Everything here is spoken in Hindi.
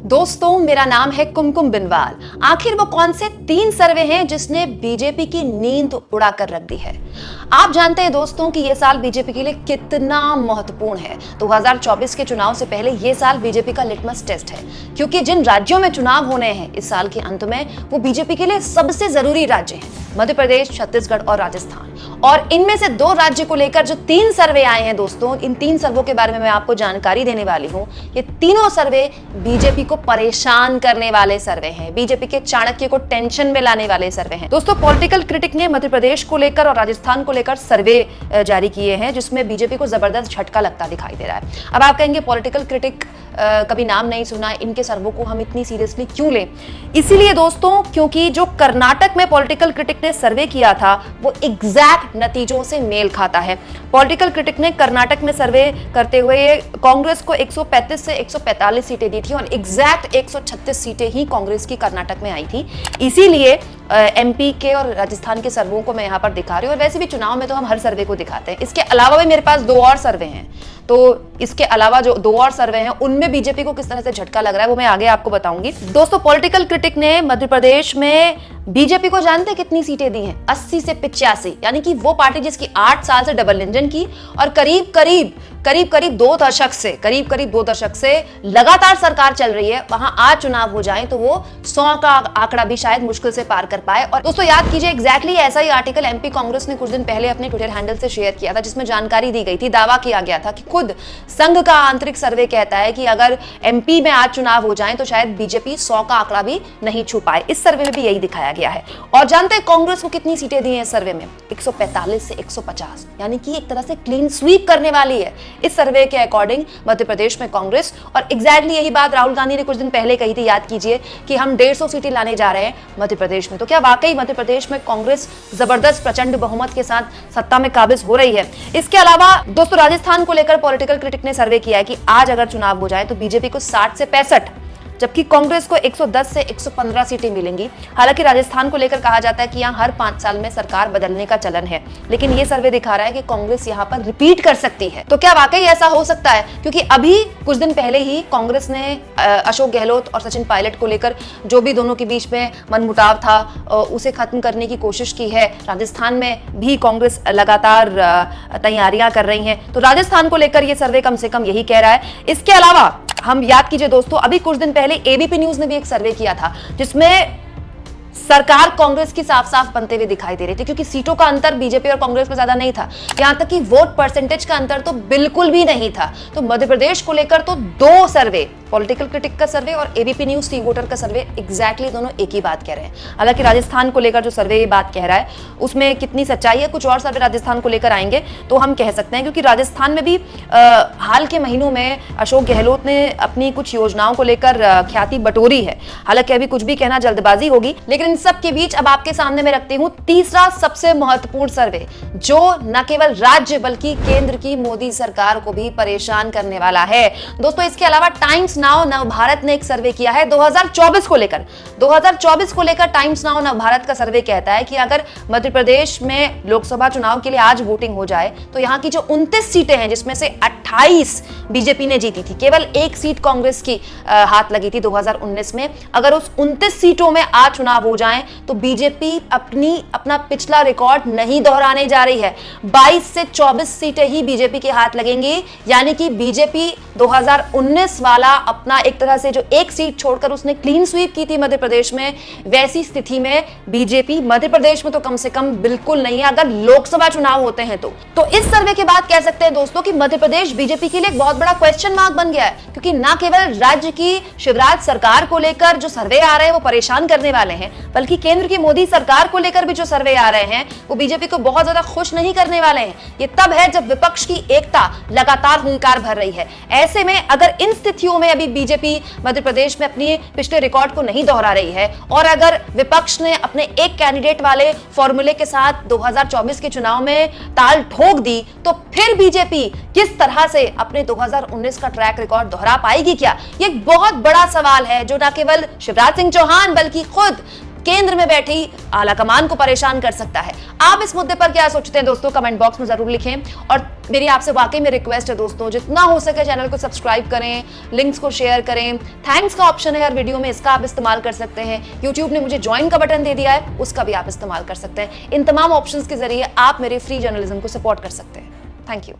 दोस्तों, मेरा नाम है कुमकुम बिनवाल। आखिर वो कौन से 3 सर्वे हैं जिसने बीजेपी की नींद उड़ा कर रख दी है? आप जानते हैं दोस्तों कि ये साल बीजेपी के लिए कितना महत्वपूर्ण है। 2024 के चुनाव से पहले ये साल बीजेपी का लिटमस टेस्ट है, क्योंकि जिन राज्यों में चुनाव होने हैं इस साल के अंत में, वो बीजेपी के लिए सबसे जरूरी राज्य हैं, मध्य प्रदेश, छत्तीसगढ़ और राजस्थान। और इनमें से 2 राज्य को लेकर जो 3 सर्वे आए हैं दोस्तों, इन 3 सर्वों के बारे में मैं आपको जानकारी देने वाली हूं। ये तीनों सर्वे बीजेपी को परेशान करने वाले सर्वे हैं, बीजेपी के चाणक्य को टेंशन में लाने वाले सर्वे हैं। दोस्तों, पॉलिटिकल क्रिटिक ने मध्य प्रदेश को लेकर और राजस्थान को लेकर सर्वे जारी किए हैं, जिसमें बीजेपी को जबरदस्त झटका लगता दिखाई दे रहा है। अब आप कहेंगे पॉलिटिकल क्रिटिक कभी नाम नहीं सुना, इनके सर्वों को हम इतनी सीरियसली क्यों लें? इसीलिए दोस्तों, क्योंकि जो कर्नाटक में पॉलिटिकल क्रिटिक ने सर्वे किया था वो एग्जैक्ट नतीजों से मेल खाता है। पॉलिटिकल क्रिटिक ने कर्नाटक में सर्वे करते हुए कांग्रेस को 135 से 145 सीटें दी थी और एग्जैक्ट 136 सीटें ही कांग्रेस की कर्नाटक में आई थी। इसीलिए एमपी के और राजस्थान के सर्वों को मैं यहाँ पर दिखा रही हूँ, और वैसे भी चुनाव में तो हम हर सर्वे को दिखाते हैं। इसके अलावा भी मेरे पास 2 और सर्वे हैं, तो इसके अलावा जो 2 और सर्वे हैं उनमें बीजेपी को किस तरह से झटका लग रहा है वो मैं आगे आपको बताऊंगी। दोस्तों, पॉलिटिकल क्रिटिक ने मध्य प्रदेश में बीजेपी को जानते कितनी सीटें दी हैं? 80 से 85, यानी कि वो पार्टी जिसकी 8 साल से डबल इंजन की और करीब करीब 2 दशक से लगातार सरकार चल रही है, वहां आज चुनाव हो जाए तो वो 100 का आंकड़ा भी शायद मुश्किल से पार कर पाए। और दोस्तों, याद कीजिए एग्जैक्टली ऐसा ही आर्टिकल एमपी कांग्रेस ने कुछ दिन पहले अपने ट्विटर हैंडल से शेयर किया था, जिसमें जानकारी दी गई थी, दावा किया गया था कि खुद संघ का आंतरिक सर्वे कहता है कि अगर एमपी में आज चुनाव हो जाए तो शायद बीजेपी 100 का आंकड़ा भी नहीं छू पाए। इस सर्वे में भी यही दिखाया गया है। और जानते हैं कांग्रेस को कितनी सीटें दी हैं इस सर्वे में? 145 से 150, यानी कि एक तरह से क्लीन स्वीप करने वाली है इस सर्वे के अकॉर्डिंग मध्य प्रदेश में कांग्रेस। और एग्जैक्टली यही बात राहुल गांधी ने कुछ दिन पहले कही थी, याद कीजिए, कि हम 150 सीटें लाने जा रहे हैं मध्य प्रदेश में। तो क्या वाकई मध्य प्रदेश में कांग्रेस जबरदस्त प्रचंड बहुमत के साथ सत्ता में काबिज हो रही है? इसके अलावा दोस्तों, राजस्थान को लेकर पॉलिटिकल क्रिटिक ने सर्वे किया है कि आज अगर चुनाव हो जाए तो बीजेपी को 60 से 65, जबकि कांग्रेस को 110 से 115 सीटें मिलेंगी। हालांकि राजस्थान को लेकर कहा जाता है कि यहाँ हर 5 साल में सरकार बदलने का चलन है, लेकिन ये सर्वे दिखा रहा है कि कांग्रेस यहाँ पर रिपीट कर सकती है। तो क्या वाकई ऐसा हो सकता है? क्योंकि अभी कुछ दिन पहले ही कांग्रेस ने अशोक गहलोत और सचिन पायलट को लेकर जो भी दोनों के बीच में मनमुटाव था उसे खत्म करने की कोशिश की है। राजस्थान में भी कांग्रेस लगातार तैयारियां कर रही है, तो राजस्थान को लेकर ये सर्वे कम से कम यही कह रहा है। इसके अलावा हम याद कीजिए दोस्तों, अभी कुछ दिन पहले एबीपी न्यूज ने भी एक सर्वे किया था, जिसमें सरकार कांग्रेस की साफ साफ बनते हुए दिखाई दे रही थी, क्योंकि सीटों का अंतर बीजेपी और कांग्रेस में ज्यादा नहीं था, यहां तक कि वोट परसेंटेज का अंतर तो बिल्कुल भी नहीं था। तो मध्य प्रदेश को लेकर तो 2 सर्वे, पॉलिटिकल क्रिटिक का सर्वे और एबीपी न्यूज टी वोटर का सर्वे, एग्जैक्टली दोनों एक ही बात कह रहे हैं। हालांकि राजस्थान को लेकर जो सर्वे ये बात कह रहा है उसमें कितनी सच्चाई है, कुछ और सर्वे राजस्थान को लेकर आएंगे तो हम कह सकते हैं, क्योंकि राजस्थान में भी हाल के महीनों में अशोक गहलोत ने अपनी कुछ योजनाओं को लेकर ख्याति बटोरी है। हालांकि अभी कुछ भी कहना जल्दबाजी होगी, लेकिन इन सब के बीच अब आपके सामने मैं रखती हूं तीसरा सबसे महत्वपूर्ण सर्वे, जो न केवल राज्य बल्कि केंद्र की मोदी सरकार को भी परेशान करने वाला है। दोस्तों, इसके अलावा टाइम्स नाउ नवभारत ने एक सर्वे किया है 2024 को लेकर। 2024 को लेकर टाइम्स नाउ नवभारत का सर्वे कहता है कि अगर मध्य प्रदेश में लोकसभा चुनाव के लिए आज वोटिंग हो जाए तो यहां की जो 29 सीटें हैं, जिसमें से 28 बीजेपी ने जीती थी, केवल 1 सीट कांग्रेस की हाथ लगी थी 2019 में, अगर उस 29 सीटों में आज चुनाव हो जाए तो बीजेपी अपना पिछला रिकॉर्ड नहीं दोहराने जा रही है। 22 से 24 सीटें ही बीजेपी के हाथ लगेंगी, यानी कि बीजेपी 2019 वाला अपना एक तरह से जो 1 सीट छोड़कर उसने क्लीन स्वीप की थी मध्य प्रदेश में, वैसी स्थिति में बीजेपी मध्य प्रदेश में तो कम से कम बिल्कुल नहीं है, अगर लोकसभा चुनाव होते हैं तो इस सर्वे के बाद कह सकते हैं दोस्तों कि मध्य प्रदेश बीजेपी के लिए एक बहुत बड़ा क्वेश्चन मार्क बन गया है, क्योंकि ना केवल राज्य की शिवराज सरकार को लेकर जो सर्वे आ रहे हैं वो परेशान करने वाले हैं, बल्कि केंद्र की मोदी सरकार को लेकर भी जो सर्वे आ रहे हैं वो बीजेपी को बहुत ज्यादा खुश नहीं करने वाले हैं। ये तब है जब विपक्ष की एकता लगातार हुंकार भर रही है। ऐसे में अगर इन स्थितियों में अभी बीजेपी मध्य प्रदेश में अपनी पिछले रिकॉर्ड को नहीं दोहरा रही है और अगर विपक्ष ने अपने एक कैंडिडेट वाले फॉर्मूले के साथ 2024 के चुनाव में ताल ठोक दी, तो फिर बीजेपी किस तरह से अपने 2019 का ट्रैक रिकॉर्ड दोहरा पाएगी क्या? ये एक बहुत बड़ा सवाल है जो न केवल शिवराज सिंह चौहान बल्कि खुद केंद्र में बैठी आला कमान को परेशान कर सकता है। आप इस मुद्दे पर क्या सोचते हैं दोस्तों, कमेंट बॉक्स में जरूर लिखें। और मेरी आपसे वाकई में रिक्वेस्ट है दोस्तों, जितना हो सके चैनल को सब्सक्राइब करें, लिंक्स को शेयर करें। थैंक्स का ऑप्शन है हर वीडियो में, इसका आप इस्तेमाल कर सकते हैं। यूट्यूब ने मुझे ज्वाइन का बटन दे दिया है, उसका भी आप इस्तेमाल कर सकते हैं। इन तमाम ऑप्शंस के जरिए आप मेरे फ्री जर्नलिज्म को सपोर्ट कर सकते हैं। Thank you.